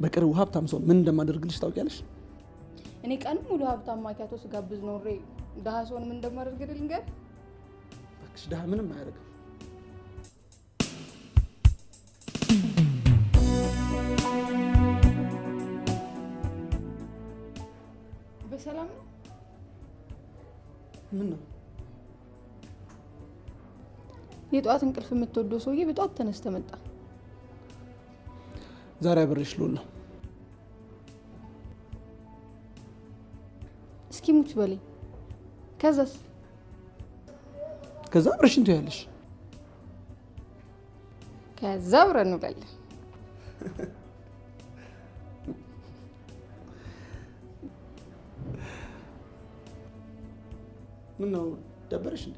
በቅርቡ ሀብታም ሰው ምን እንደማደርግልሽ ታውቂያለሽ? እኔ ቀን ሙሉ ሀብታም ማኪያቶ ስጋብዝ ኖሬ ደሃ ሰውን ምን እንደማደርግልህ ልንገር? እባክሽ ደሃ ምንም አያደርግም። በሰላም ነው? ምን ነው? የጧት እንቅልፍ የምትወደው ሰውዬ በጧት ተነስተ መጣ። ዛሬ አብሬሽ ልውል ነው። እስኪ ሙች በለኝ። ከዛስ? ከዛ አብረሽን ትያለሽ። ከዛ አብረን እንውላለን። ምን ነው ደበረሽ እንዴ?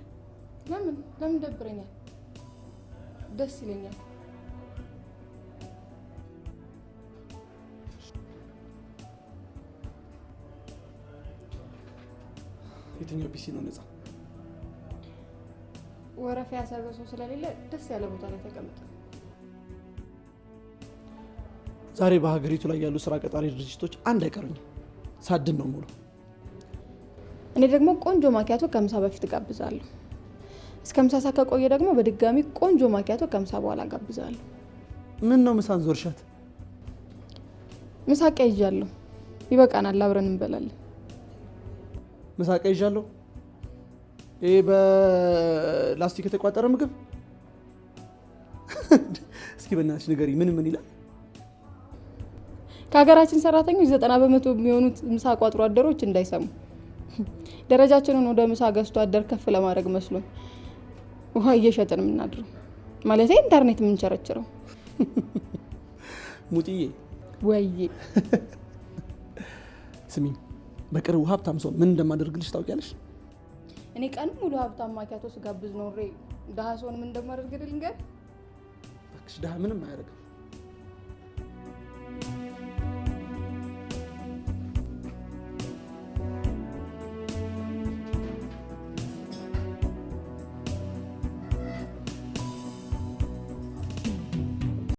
ለምን ደብረኛል? ደስ ይለኛል። የትኛው ፒሲ ነው ነፃ? ወረፋ ያሰበ ሰው ስለሌለ ደስ ያለ ቦታ ላይ ተቀመጠ። ዛሬ በሀገሪቱ ላይ ያሉ ስራ ቀጣሪ ድርጅቶች አንድ አይቀሩኝም። ሳድን ነው ሙሉ። እኔ ደግሞ ቆንጆ ማኪያቶ ከምሳ በፊት ጋብዛለሁ። እስከ ምሳ ሰዓት ከቆየ ደግሞ በድጋሚ ቆንጆ ማኪያቶ ከምሳ በኋላ ጋብዛለሁ። ምን ነው ምሳን ዞርሻት? ምሳ ቀይዣለሁ። ይበቃናል፣ አብረን እንበላለን። ምሳ ቀይዣለሁ? ይሄ በላስቲክ የተቋጠረ ምግብ? እስኪ በእናትሽ ንገሪ፣ ምን ይላል? ከሀገራችን ሰራተኞች 90% የሚሆኑት ምሳ ቋጥሮ አደሮች እንዳይሰሙ ደረጃችንን ወደ ምሳ ገዝቶ አደር ከፍ ለማድረግ መስሎን ውሃ እየሸጥን የምናድረው ማለት ኢንተርኔት የምንቸረችረው። ሙጥዬ ወይዬ ስሚኝ፣ በቅርቡ ሀብታም ሰው ምን እንደማደርግልሽ ታውቂያለሽ? እኔ ቀን ሙሉ ሀብታም ማኪያቶ ስጋብዝ ኖሬ ደሃ ሰውን ምን እንደማደርግልህ ልንገር? እባክሽ ደሃ ምንም አያደርግም።